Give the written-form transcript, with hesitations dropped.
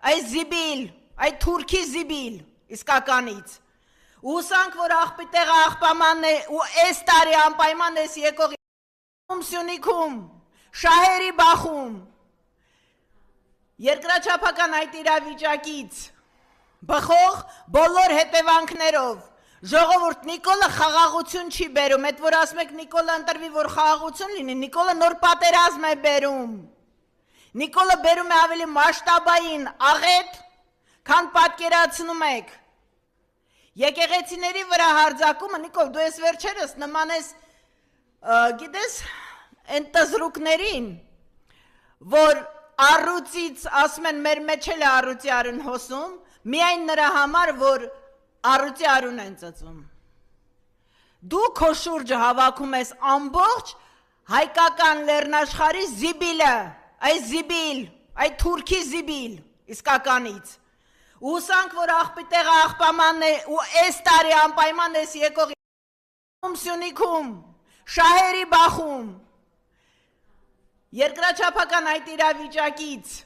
ay զիբիլ, ay թուրքի զիբիլ, իսկականից։ Ուսանք, որ աղբիտեղը աղբամանն է, ու այս տարի անպայման ես եկող Սյունիքում, շահերի բախում, երկրաչափական այդ իրավիճակից, բխող բոլոր հետևանքներով, ժողովուրդ Նիկոլը խաղաղություն չի բերում, այդ որ ասում եք Նիկոլը ընտրվի, որ խաղաղություն լինի, Նիկոլը նոր պատերազմ է բերում, Նիկոլը բերում է ավելի մասշտաբային աղետ, քան պատկերացնում եք, եկեղեցիների վրա հարձակումը, Նիկոլ, դու ես վերջերս նման ես, գիտես, են տզրուկներին, որ առուծից, ասում են, մեր մեջ էլ է առուծի արուն հոսում, միայն նրա համար, որ առուծի արուն են ծծում։ Դու քո շուրջը հավաքում ես ամբողջ հայկական լեռնաշխարհի զիբիլը, ay զիբիլ, ay թուրքի զիբիլ, իսկականից։ Ուսանք, որ աղբիտեղը աղբամանն է, ու այս տարի անպայման ես եկող Սյունիքում, շահերի բախում, երկրաչափական այդ իրավիճակից,